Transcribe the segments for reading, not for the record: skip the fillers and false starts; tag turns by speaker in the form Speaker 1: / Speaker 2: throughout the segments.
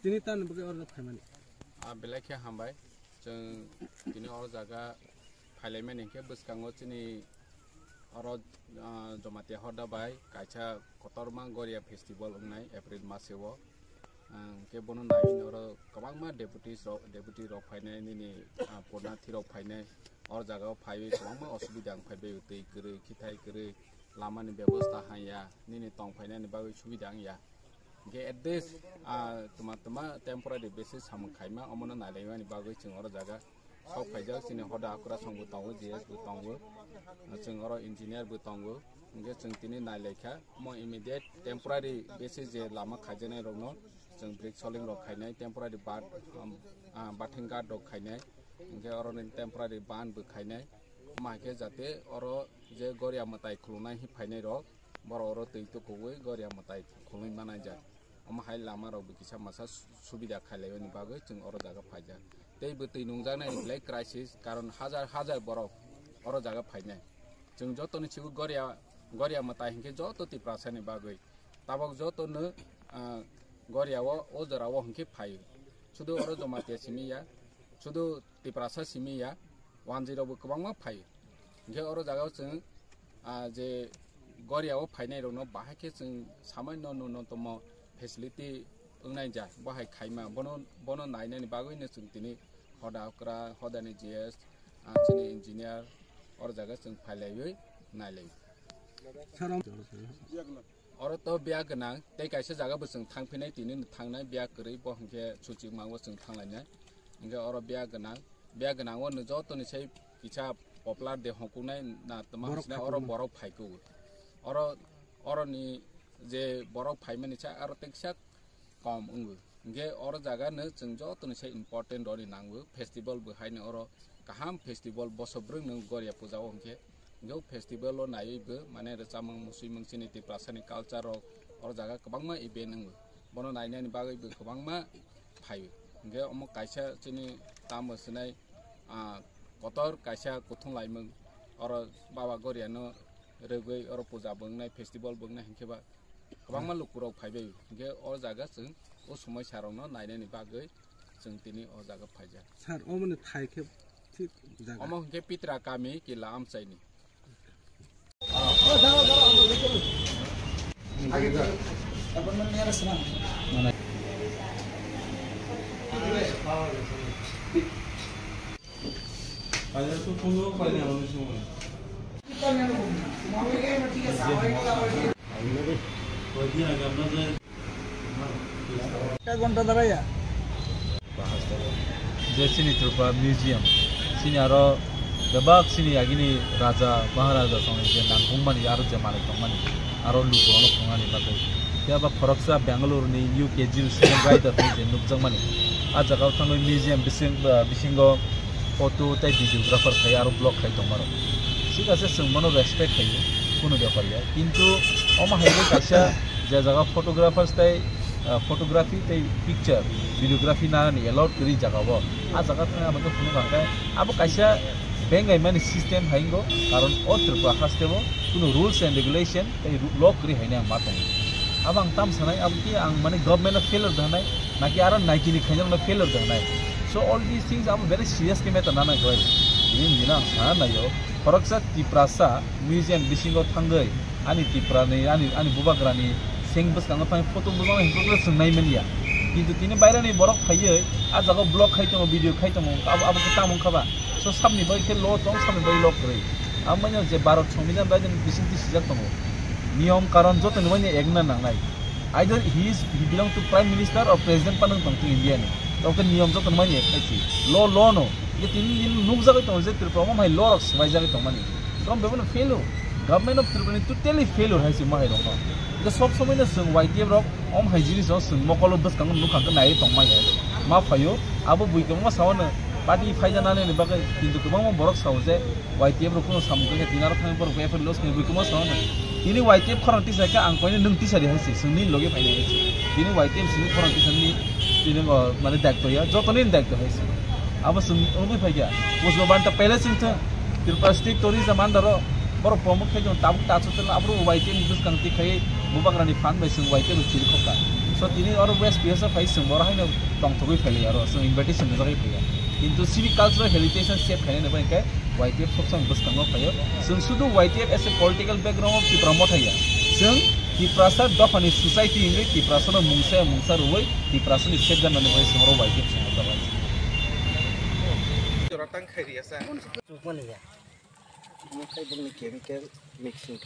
Speaker 1: Tini tan bagi orang Thailand.
Speaker 2: Belakang hambai, jeng kini orang jaga Thailand ni ke bus kanggo sini orang jomati hoda bay, kaca kotor manggoria festival unai April masewo. Ke bono naik orang kamang mah deputy rok finance ni purna thirok finance orang jaga finance kamang mah osubidang finance utai kere kita kere lama ni ବ୍ୟବস্থা hanya ni tong finance ni bagai subidang ya. Ke at this teman-teman temporary basis sama kaima omona nalaiwa ni bagai ceng orang jaga sok kaja sini hoda akura song butanggu JS butanggu ceng orang engineer butanggu ke ceng tini nalaika mo immediate temporary basis je lama kaja ni rongno ceng break soling rok kainai temporary bathing guard rok kainai ke orang ni temporary ban bu kainai mahke jate orang je goria matai khulunai hi fainai rok bor orang tu itu kowe goria matai khulunai mana ja Omahai lama rok bisa masa subida khalai ni bagai ceng orang jaga faja. Tapi betul nungjang ni black crisis karena hajar borok orang jaga faja. Ceng joto ni ciu goria mata hingke joto ti prasa ni bagai. Tabak joto ni goria wo ojara wo hingke fayu. Sudah orang jomati simi ya, sudah ti prasa simi ya, 10 bu kebang ma fayu. Hingke orang jaga ceng je goria wo faja ni rono bahai ke ceng samai no tomo facility unai ja bahai khaima bono naine ni bagoi ne sungtini hoda kra hoda ni JS chini engineer or jaga sung phailai nailai or to bia ganang tei kaisa jaga bo sung thangphinai tini thangnai bia korei bo hingke suchi mangbo sung thanglai hingke or bia ganang o no joto ni sei kicha popular de hongkunai na tama sna or borok phaiku or ni je borok faimani cha aro teksak kom ungu nge oro jaga ne jengjo toni sai important roni nangbu festival bu haine oro kaham festival bosobrung nang goria puja ongke nge festival lo nai bu mane re chamang muslimang sini ti prasani culture oro jaga kabangma event nang bono naine ni bagai bu kabangma phai nge omo kaisa chini tamo sinai kotor kaisa kuthung laimang oro baba goria no regoi oro puja bungnai festival bungnai hingkeba kabang ma lukurok phaibe ge o jaga sing o somai sarongno naine ni bagai sing tini o jaga phaija
Speaker 1: sar o mane thai ke thik jaga
Speaker 2: omo ge pitra kami ki lam chaini
Speaker 1: अपन मन मेरा सुना आजा तो कोनो पाले हम सुनो
Speaker 3: जैसे त्रिपुरा म्यूजियम सिनी आरो दबाक सिनी आगिनी राजा महाराजा संगे जे नांगुमानि आरो जमाले तंमानि आरो लुकुरानो फंगानि बागै याबा फरकसा बेंगलुरु नि यूकेजी सिनी गाइडर जे नुकजंमानि आ जागाव थांनो म्यूजियम बिसिंगो फोटो ताइ भिडियोग्राफार थाय आरो ब्लग थाय तंमारो ठीक আছে जोंमनो रेसपेक्ट थायो कोनो बेफारिया किन्तु अमा हायबो कासा जे जागा फोटोग्राफार्स थाय फोटोग्राफी ते पिक्चर वीडियोग्राफी नानी अलाउड करी जगह आ जगह थांगा मतो फुनु गांगा अब कायसा बेंगाय माने सिस्टम हाइंगो कारण ओ त्रिपुरा खास्तेबो कुनु रूल्स एंड रेगुलेशन ते लॉ करी हाइने आं मातों अब आं ताम सनाय अब कि आं माने गवर्नमेंट फेलर दनाय नाकि आरो नाइकिनि खैजोंनो फेलर दनाय सो ऑल दीस थिंग्स आं वेरी सीरियसली मेटर नाना गय इन दिना सा नायो फरकसा तिप्रासा म्यूजियम बिसिंगो थांगै आनि तिप्रानि आनि बुबाग्रानि सेंग बस कांगा फाइन फोटो बुबां हिंगो सोंनाय मेनिया किन्तु तिनि बायरानि बरक खायो आ जागा ब्लग खायतमो भिडियो खायतमो अब तामं खाबा सो सामनि बाय के ल दं सामनि बाय लक रै आ माने जे भारत संविधान बायजन बिसिंति सिजाक दङ नियम कारण जतन माने एकना नांनाय either he belong to prime minister और प्रेसिडेंट पानं दं टू इंडिया नि ओके नियम जतन माने एकाइसि ल नो ये तीन नुक जागे तो जे त्रिपुरा मा लॉ स्वाई जागे तो माने कम बेबन fail government of Tripura totally fail है से माय रंग तो सब समय ने जों वाइटिएफ रक ओम हाइजिनि जों जों मकल बस कांग नुखांग नाय तो माय मा फायो आबो बुइकम मा सावन पार्टी फाइजानानै ने बागै किन्तु गोबां बरक साव जे वाइटिएफ रक सामगोन तिनार थां बर गया फेल लस ने बुइकम सावन तिनि वाइटिएफ खरंति जाके आं कोइने नों तिसारि हायसि जोंनि लगे फायनाय हायसि तिनि वाइटिएफ सिनि खरंति साननि तिनि माने दायित्वया जतनि दायित्व हायसि अब जों उनबो फायगा बुझो बान्ता पहले जों त्रिपुरा स्टेट टूरिज्म आन्दार बर प्रमुख जों ताबु ताचुतन आब्रु वाइटिएफ नि बुसकांति खाय बुबाग्रानि फान बाय जों वाइटिएफ रुचिरि खका सो तिनि और वेस्ट बिएस फाय जों बर हायनो दंथगै फैले आरो जों इनभाइटेशन जागाय फैया किन्तु सिनि कल्चरल हेरिटेज सेट खायने नबाय के वाइटिएफ सबसं बुसकांगो फायो जों सुदु YTF as a political background of Tripura मथाया जों त्रिपुरासा दफानि सोसाइटी इंगे त्रिपुरासनो मुंसा रुवै त्रिपुरासनि सेट जाननानै फाय जों वाइटिएफ संग जाबाय
Speaker 1: Ratang khairi asa. Cuma ni ya. Mungkin bang chemical mixing.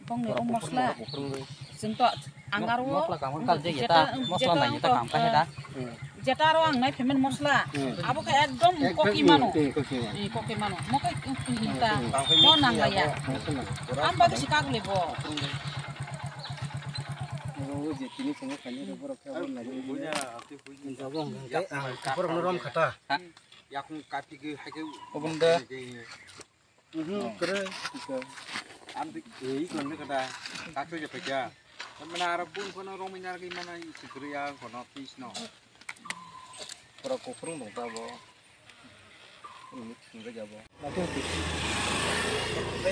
Speaker 4: Bang ni om masla. Sentok anggaru.
Speaker 5: Masla kamu kalau jadi kita masla nanya kita kampai dah.
Speaker 4: Jeta ro ang nai payment masla. Abo kay ekdom koki mano. Koki mano. Mo kay kita. Mo nang laya. Am bagi sikag lebo.
Speaker 1: Je tini संग खाने रे बरो खाबो लागि बुया आति बुया जाबो copper नरम खाता याकुं कापि गे हाके ओबंदा करे आम दि एई गन्ने कटा काचो जे फैया मना आरो बुन कोन रमिनार गे माना सिक्रिया कोन पिस न बरो कोफरं दंताबो संग जाबो नाथो बे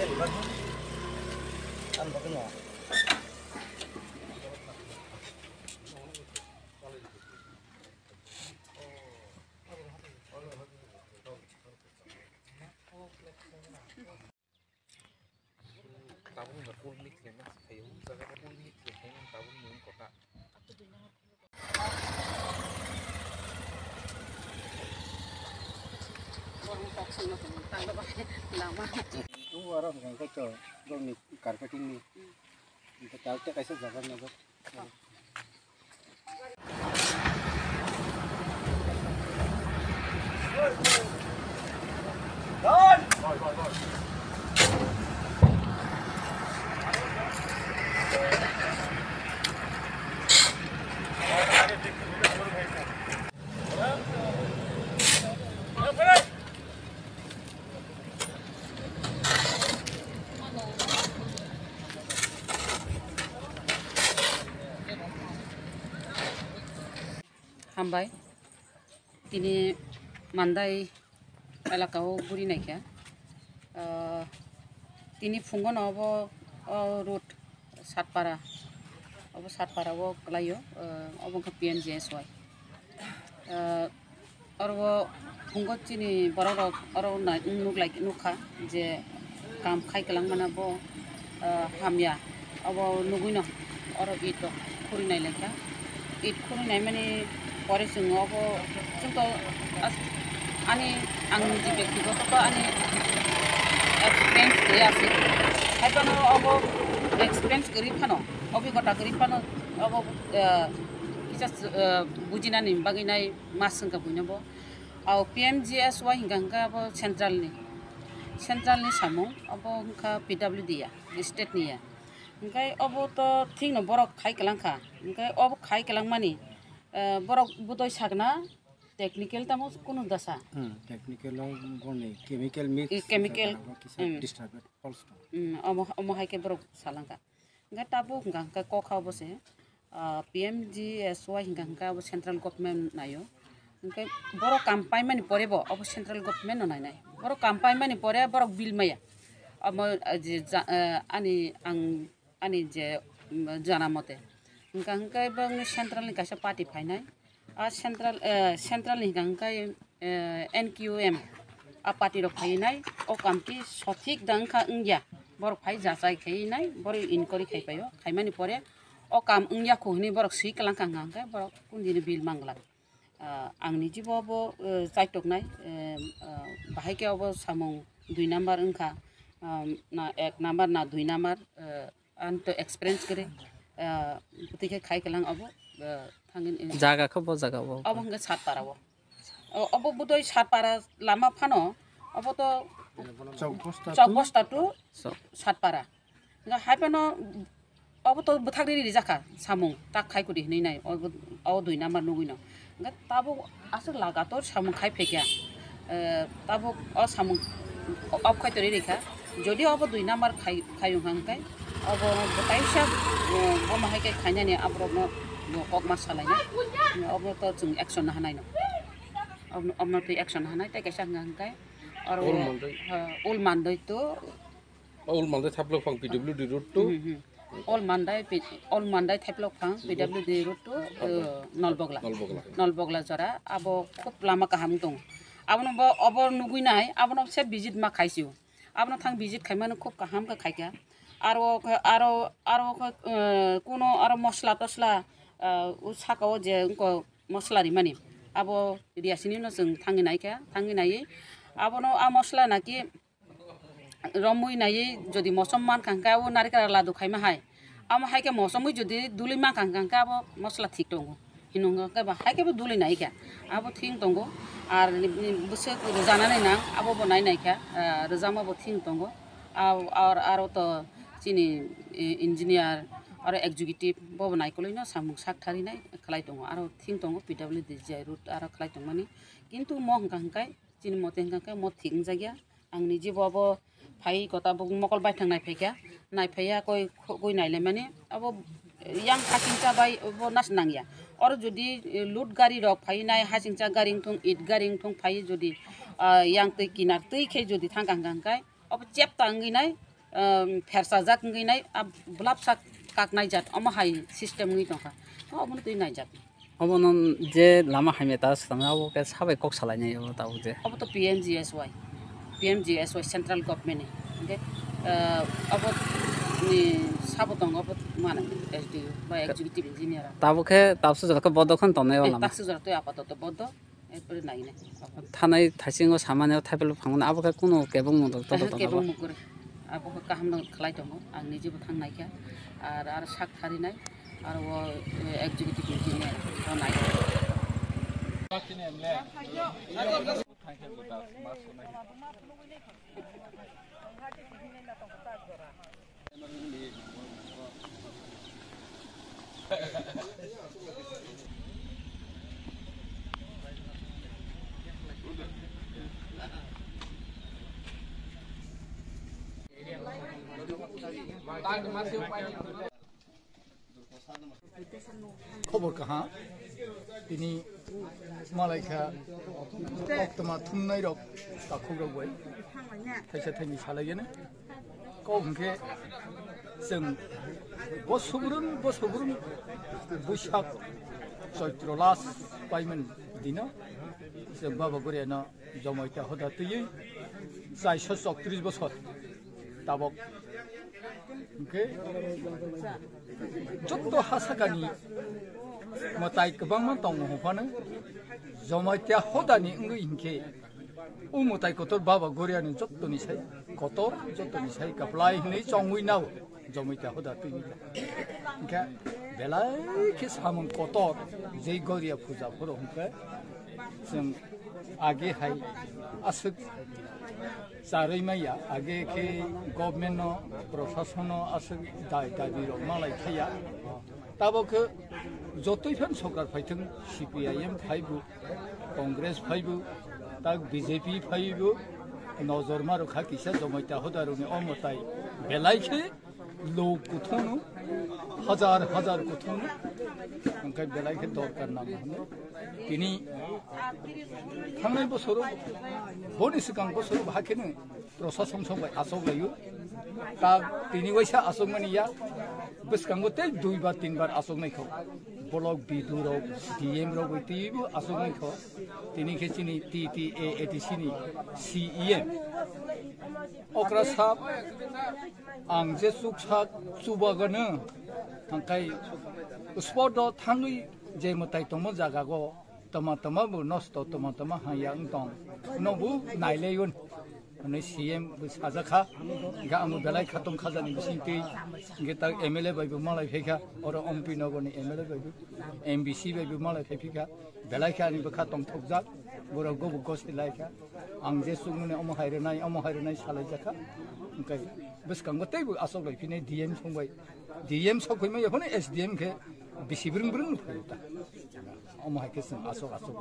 Speaker 1: आम बकनो tabung nggak full mix ya mas kayu saya full mix ya kayak tabung mung kota itu orang yang kacau dong nih carpeting nih kita tahu cek kayak sejalan nih bos
Speaker 4: हामबाय दिनै मान्दाय एलाकायाव बुरि नायखा दिनै फुंगन अब रुट सातपारा अब सातपाराव गलायो अब PMGSY और वो फुंगो दिनै बराव और नुखा जे काम खायगलां माना बो हामिया अब नुगुइनो और इट खुरिनाय लेखा इट खुरिनाय माने परे जोङो अब जोंथ' आंनि जि व्यक्तिगत आंनि एक्सपिरियेन्स गैयासै खायफानो अब एक्सपिरियेन्स गरि फानो अभिज्ञता गरि फानो अब बुजिनानै बागैनाय मास जोंखा बुइनोबो आव PMGSY हिंगा अब सेन्ट्रेलनि सामु अब हिंखा PWD या स्टेटनि या ओंखाय अब तो थिंग न बरक खायगलांखा ओंखाय अब खायगलां मानि बरक बुदय सागना टेक्निकल तामो कोनो दसा
Speaker 1: टेक्निकल बने केमिकल मिक्स
Speaker 4: केमिकल
Speaker 1: डिस्टर्ब फल्स
Speaker 4: अम हायके बरक सालांका ओंखाय ताबो हिंगा कखा बसे PMGSY हिंगा अब सेन्ट्रेल गभर्नमेन्ट नायो ओंखाय बरक कामपाय मानि परेबो अब सेन्ट्रेल गभर्नमेन्ट नायनाय बरक कामपाय मानि परे बरक बिल माया अब आंनि जे जाना मते हिंगा बंग सेन्ट्रेलनि कासे पार्टी फायनाय आ सेन्ट्रेलनि हिंगा NQM आ पार्टी रो फायनाय ओ कामकी सठिक दांखा इंगिया बर फाय जासाय खैनाय बर इनकरि खायपायो खायमानि परे ओ काम इंगिया खौनि बरक सि कलांखा हांगा बरक कुनदिनि बिल मांगला आंनि जिबो जायटकनाय बाहायके अब सामं 2 नम्बर इंखा ना 1 नम्बर ना 2 number anto experience kere putike khai kelang abo thangin
Speaker 5: jaga kho bo jaga bo
Speaker 4: abo hingga sat para bo abo budoi sat para lama phano abo to chauposta tu sat para nga haipano abo to buthagri ri jaka samung tak khai kudi nei nai abo 2 number nugui no nga tabo asuk lagator samung khai phekya tabo o samung op khai tori rekha jodi abo 2 number khayung hangkai abo bataisa bo mahai kai khaina ni abro no kok masalai na abo to chung action na hanai no abo to action hanai tai kaisa hangkai aro ol mandai to
Speaker 2: ol mandai thaplok phang PWD road to
Speaker 4: ol mandai thaplok phang PWD road to nolbogla jara abo খুব lama kaham dong abo nugui nai abo se visit ma khaisiu abo thang visit khaimano খুব kaham ka khaika aro kono aro mosla tosla usakao je ko mosla ri mani abo riasini no jeng thangi nai abo no a mosla naki romui nai jodi mosom man kangka o narikara ladu khaima hai am haike mosomui jodi dulima kangka abo mosla thik tongo hinonga ka ba haike bo duli nai ka abo thing tongo ar buse rojana nai na abo bo nai ka rojama bo thing tongo aro to chini engineer aro executive bo nai koloi no samung sak thari nai khlai tongo aro thing tongo PWD route aro khlai tongmani kintu mo hangkai chini mote hangkai mo thing jagya angni jibo abo phai kota bo mokol bai thang nai phekya nai phaya koi nai le mane abo yang hachingcha bai bo nas nangya aro jodi loot gari rok phai nai hachingcha garing thong it garing thong phai jodi yang tei kinar tei khe jodi thangkang gangkai abo chep tangi nai fersa jak ngai nai blap sak kak nai jat ama hai system ngi tongka abo tei nai jat
Speaker 5: abo non je lama haime ta sama abo ke sabai kok salai nai abo ta uje
Speaker 4: abo to PMGSY central government okay abo ni sabotong abo mana SDU by executive engineer
Speaker 5: tabo ke tapsu jaka bodo khon tonai wala
Speaker 4: tapsu jara to apato bodo epore nai ne
Speaker 5: thanai thasingo samane thaibel phangna abo ke kuno kebong mo to
Speaker 4: kebong mo kore abo ka hamno khlai tongo ang nije bo thang nai kya ar sak thari nai ar wo executive engineer to nai
Speaker 6: खबर कहाँ ini malai kha oktama thumnai rok takhok rok bai thaisa thaini salai ne ko hungke जों बोसोरन बैसाग Chaitra last पाइमोन दिना जों बाबा बोरायानो जमायता हदा तैयै जाय 36 बोसोर दाबक okay जत्त हासागानि मताय गोबांमा दङ हफानो जमायता हदानि इंगे उमताय Qatar बाबा बोरायानो जत्तनि Sai Qatar जत्तनि Sai काप्लाय हनै चंगुइनाव जमायता हदा तैयै ओके बेलाय के सामन कतर जै गरिया फुजा फोराव हंके जों आगे हाय आसुक जारै माया आगे के गभर्नमेन्ट प्रशासन आसुक दाबि रक मालाय थाया ताबोखो जतैफोन सरकार फायथों CPIM फायबो कांग्रेस फायबो ता BJP फायबो नजर मारो खाकिसा जमायता हदारनि अमताय बेलायखे लोग कुथुनु हजार कुथुनु ओंखाय बेलायखे दरकार नाम होनो तिनि थांनाय बोसोर हनि सिगां बोसोर भाखेनो प्रशासन संबाय आसक लायो ता तिनि वैसा आसक मानिया बेसकांगो ते 2 बार 3 बार आसक नायखौ ब्लक बिदुराव CDM राव गयतिबो आसक नायखौ तिनि खेचिनि TTA ATC नि CEM अक्रा साब आं जे सुखसाक सुबागनो थांखाय स्पट थाङै जे मताय तम जागागो तमा बो नस्त तमा हाया दं नबु नायलेयन नै CM साजाखा गा आमु बेलाय खातम खाजानि बिसिंति गे ता MLA बायबो मालाय फैखा अर MP नगरनि MLA बायबो MBC बायबो मालाय फैखा बेलाय खानिबो खातम थकजा बराव गबो गसि लायखा आं जे सुंने अम हायरनाय सालाय जाखा ओंखाय बसकांगो तैबो आसब लायफिनाय DM संबाय DM सखैमै यफोन SDM के बिसिब्रं फैता अम हायके जों आसब लायो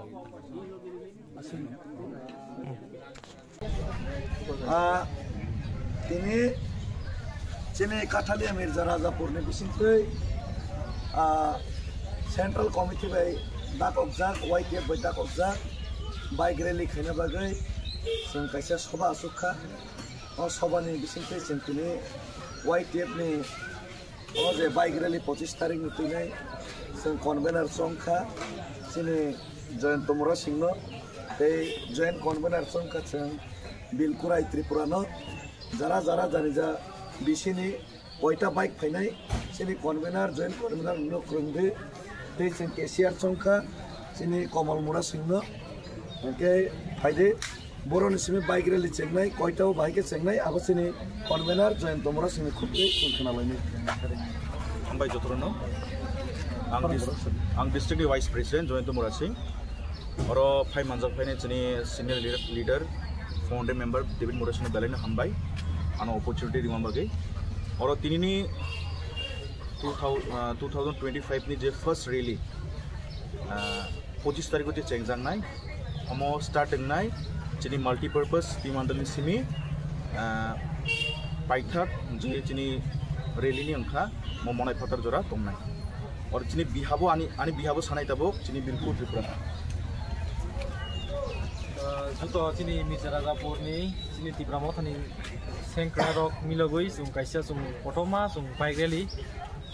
Speaker 6: आसिनो
Speaker 7: ini sini Kathalia Mirza Rajapur ni bisingtui Central Committee by dak objak YTF by dak objak bike rally khina bagai जों kaisa soba asukha o soba ni bisingtui sentini YTF ni o je bike rally 25 tarik ni tinai जों convener songkha sini Joint Tomora Singno tei joint convener songkha जों बिलकुराय त्रिपुरानो जरा जानिजा बिसिनि कयटा bike फैनाय सिनि convener joint convener no क्रंदे ते जों केसिआर संखा सिनि कमल मुरा सिंनो ओके फायदे बरनि सिनि बाइक रैली चेंनाय कयटाव बाइक चेंनाय आबो सिनि कन्वेनर जॉइंट मुरा सिनि खुबे खोनालायनि
Speaker 8: हामबाय जतरनो आं डिस्ट्रिक्ट वाइस प्रेसिडेंट जॉइंट मुरा सिं और 5 मानजाब फैनाय जोंनि senior leader founder member David Morrison बेलायनो हामबाय आनो अपॉर्चुनिटी दिमान बागै और तिनिनि 2025 नि जे फर्स्ट रैली 25 तारिखो जे चेंगजांनाय हमो स्टार्टिंगनाय जिनि मल्टीपर्पस टिमान्डलनि सिमि पाइथाक जे जिनि रैलीनि अंखा ममनाय फटार जरा तंनाय और जिनि बिहाबो आनि बिहाबो सानाय ताबो जिनि बिलकुल त्रिपुरा
Speaker 9: जुतो चिनी मिर्जा राजापुरनि चिनी तिब्रामाव थानि सेंक्रा रक मिलगै जों कायसा जों पटमा जों बाइक रैली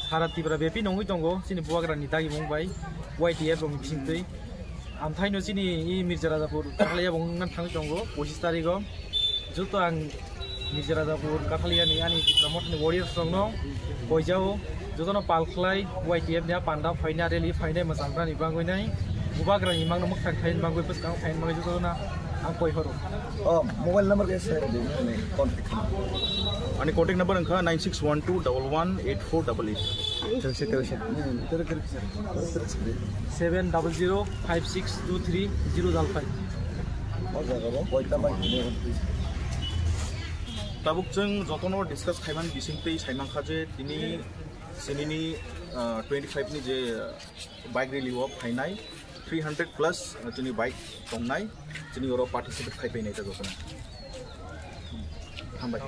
Speaker 9: सारा तिब्रा बेपि नङै दंगो चिनी बुवाग्रानि दागि बुंबाय YTF रंनि बिसिंतै आमथायनो चिनी इ मिर्जा राजापुर काथालिया बुंनान थाङै दंगो 25 तारिखआव जुतो आं मिर्जा राजापुर काथालियानि आनि तिब्रामाव थानि वारियर्स दंनो बयजाव जुतोनो पालख्लाय YTF नि पान्डा फाइना रैली फाइनाय मोजांग्रानि बांगैनाय बुवाग्रानि मांनो मखथां थाइन बांगै बसकां थाइन बांगै जुतोना
Speaker 7: मोबाइल नंबर कैसे है
Speaker 8: कॉन्टैक्ट नंबर अंका 9612118488
Speaker 9: 700562305
Speaker 8: ताबुक जों जतनो डिस्कस खायमान बिसिंतै सायमांखा जे दिनै सिनिनि 25 नि जे बाइक रैली व फाइनाय 300 प्लस जोंनि बाइक दंनाय जोंनि अराव पार्टिसिपेट खायफैनाय जागोन हामबाय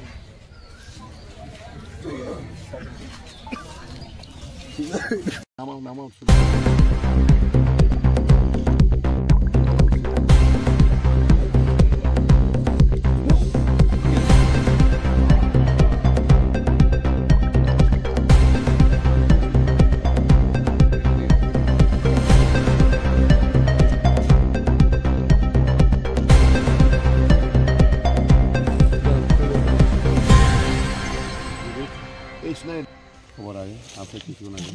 Speaker 10: খবর আগে আছে কিছুক্ষণ আগে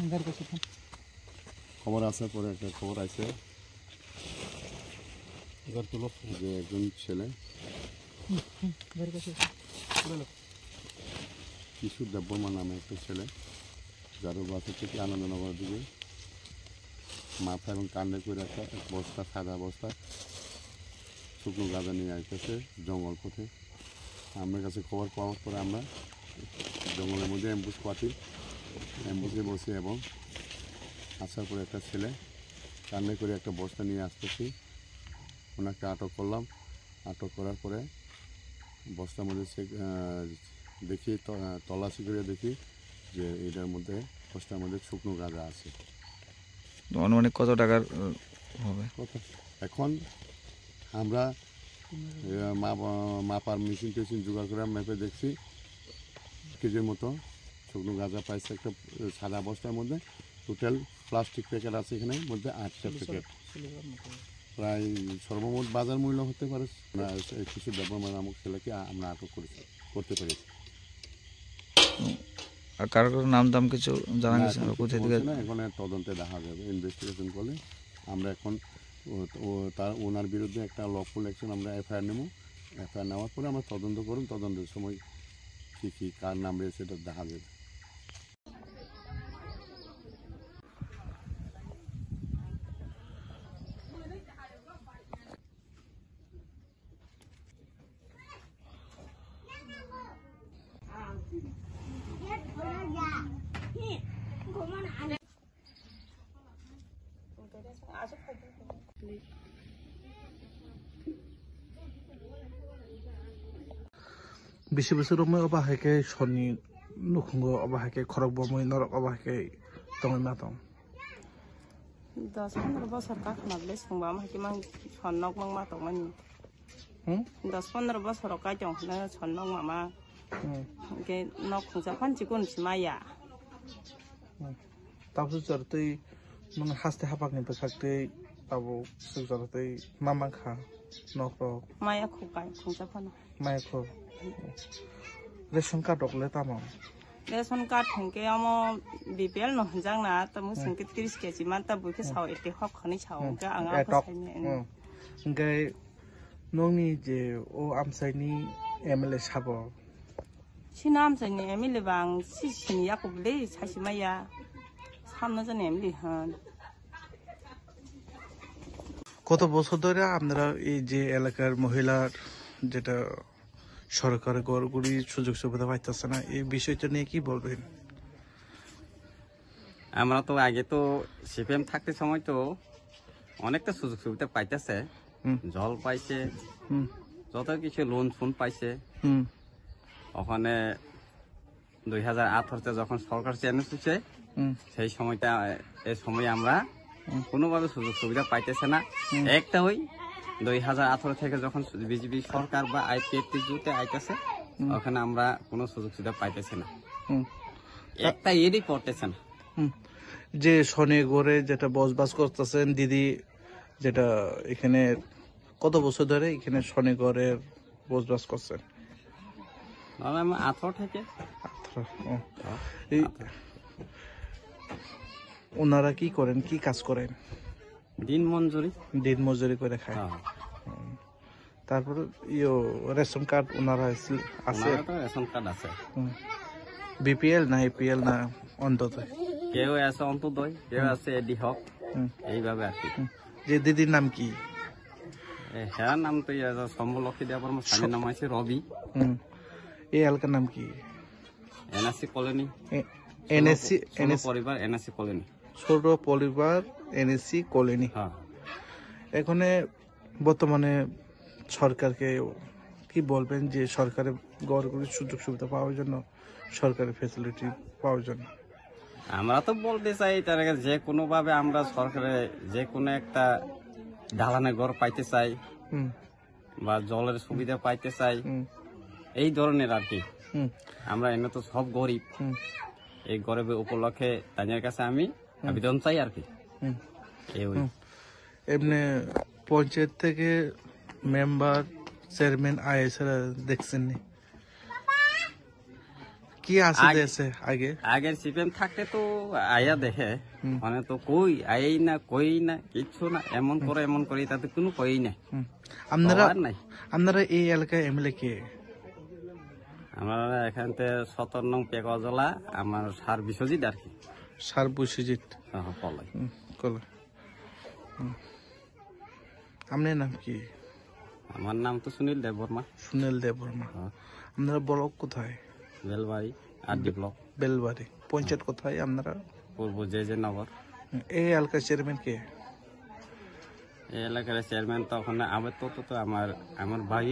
Speaker 10: খবর আসার পরে একটা খবর আছে যে একজন ছেলে কিশোর দেববর্মা নামে একটা ছেলে যার বাসা থেকে আনন্দনগরের দিকে মাথা এবং কান্দে করে একটা বস্তা সাদা বস্তা শুকনো গাঁজা নিয়ে আসতেছে জঙ্গল পথে আমার কাছে খবর পাওয়ার পরে আমরা জঙ্গলের মধ্যে অ্যাম্বুশ পাতি অ্যাম্বুশে বসে এবং আসার পরে একটা ছেলে কান্দে করে একটা বস্তা নিয়ে আসতেছি ওনাকে আটক করলাম আটক করার পরে বস্তার মধ্যে দেখি তল্লাশি করে দেখি যে এটার মধ্যে বস্তার মধ্যে শুকনো গাঁজা আছে
Speaker 11: অনুমানিক কত টাকার হবে
Speaker 10: এখন আমরা মাপার মেশিন টেশিন জোগাড় করে মেপে দেখছি কেজির মতো শুকনো গাঁজা পাইছে একটা সাদা বস্তার মধ্যে টোটাল প্লাস্টিক প্যাকেট আছে এখানে মধ্যে 8টা প্যাকেট প্রায় সর্বমোট বাজার মূল্য হতে পারে কিছু দেববর্মা নামক ছেলেকে আমরা আটক করতে পেরেছি
Speaker 11: আর কারো নাম দাম কিছু জানা গেছে কোথায় থেকে
Speaker 10: এখন তদন্তে দেখা যাবে ইনভেস্টিগেশন করলে আমরা এখন তার ওনার বিরুদ্ধে একটা লফুল অ্যাকশন আমরা এফআইআর নেব এফআইআর নেওয়ার পরে আমরা তদন্ত করুন, তদন্তের সময় কী কী কার নাম রয়েছে সেটা দেখা যাবে।
Speaker 12: Bisi bisi rumah apa hake soni nukungo apa hake korok bomoi norok apa hake tongi matong.
Speaker 13: 10-15 বছর কাকনাবলে সংবা আমাকে মান সন্নক মান মা তংমানি 10-15 বছর কাইজং না সন্নক মামা কে নক খুঁজা ফানচি কোন সিমায়া
Speaker 12: তাপসু জরতই নং হাসতে হাপাকনি বেখাকতে তাবো সুজরতই মামা খা নক
Speaker 13: মায়া খুকাই খুঁজা ফানো
Speaker 12: মায়া খো রেশন কার্ড অকলে তামাম
Speaker 13: রেশন কার্ড থেকে আমো বিপিএল ন হজাং না তামু সংকে 30 কেজি মান তা বুকে সাও এতে হক খনি সাও কে আঙা ফসাইনি
Speaker 12: গাই নংনি যে ও আমসাইনি এমএলএ সাবো
Speaker 13: সিনাম সাইনি এমএলএ বাং সিসিনি ইয়াকুবলে সাসিমায়া সামনা জানে এমএলএ হান
Speaker 12: কত বছর ধরে আপনারা এই যে এলাকার মহিলার যেটা সরকার গড়গুড়ি সুযোগ সুবিধা পাইতেছে না এই বিষয়টা নিয়ে কি বলবেন?
Speaker 14: আমরা তো আগে তো সিপিএম থাকতে সময় তো অনেকটা সুযোগ সুবিধা পাইতেছে, জল পাইছে, যত কিছু লোন ফোন পাইছে। ওখানে 2018 যখন সরকার চেঞ্জ হচ্ছে সেই সময়টা এই সময় আমরা কোনোভাবে সুযোগ সুবিধা পাইতেছে না। একটা ওই 2018 থেকে যখন বিজেপি সরকার বা আইপিএফটি জুতে আইতেছে ওখানে আমরা কোনো সুযোগ সুবিধা পাইতেছি না, একটা এরই পড়তেছে না।
Speaker 12: যে শনিগড়ে যেটা বসবাস করতেছেন দিদি, যেটা এখানে কত বছর ধরে এখানে শনিগড়ের বসবাস করছেন?
Speaker 14: 18 থেকে।
Speaker 12: ওনারা কি করেন, কি কাজ করেন?
Speaker 14: দিন মজুরি
Speaker 12: করে খায়। তারপর রেশন কার্ড ওনারা আছে?
Speaker 14: রেশন কার্ড আছে।
Speaker 12: বিপিএল না এপিএল না অন্তত?
Speaker 14: কেউ আছে অন্তদয়, কেউ আছে এডি হক, এইভাবে আর কি।
Speaker 12: যে দিদির নাম কি?
Speaker 14: হ্যাঁ নাম তো সম্বলক্ষী দেওয়ার আমার স্বামীর নাম আছে রবি।
Speaker 12: এই এলাকার নাম কি?
Speaker 14: NSC colony.
Speaker 12: এনএসসি
Speaker 14: পরিবার এনএসসি কলোনি।
Speaker 12: ছোট পরিবার এনএসসি কলোনি। এখানে বর্তমানে সরকারকে কি বলবেন যে সরকারের গড়গুলির সুযোগ সুবিধা পাওয়ার জন্য, সরকারের ফ্যাসিলিটি পাওয়ার জন্য?
Speaker 14: আমরা তো বলতে চাই তার আগে যে কোনো ভাবে আমরা সরকারে যে কোনো একটা দালানের ঘর পাইতে চাই বা জলের সুবিধা পাইতে চাই, এই ধরনের আর কি। আমরা এনে তো সব গরিব, এই গরিবের উপলক্ষে তাদের কাছে আমি আবেদন চাই আর কি।
Speaker 12: এমনি পঞ্চায়েত থেকে মেম্বার চেয়ারম্যান আইএসরা দেখছেন কি আছে আগে?
Speaker 14: আগের সিপিএম থাকতে তো আয়া দেখে মানে তো কই আই না কই না কিচ্ছু না, এমন করে তাতে কোনো কই না।
Speaker 12: আপনারা এই এলাকায় এমএলএ কে?
Speaker 14: আমরা এখান থেকে 17 নং পেকজলা, আমার সার বিশ্বজিৎ আর কি।
Speaker 12: সার বিশ্বজিৎ
Speaker 14: কলাই।
Speaker 12: আপনার নাম কি?
Speaker 14: আমার নাম তো সুনীল দেববর্মা।
Speaker 12: সুনীল দেববর্মা। আপনারা ব্লক কোথায়?
Speaker 14: Belbari RD block.
Speaker 12: বেলবাড়ি। পঞ্চায়েত কোথায় আপনারা?
Speaker 14: পূর্ব জে নগর।
Speaker 12: এই এলাকার চেয়ারম্যান কে?
Speaker 14: এই এলাকার চেয়ারম্যান তো ওখানে আমার তো আমার ভাই।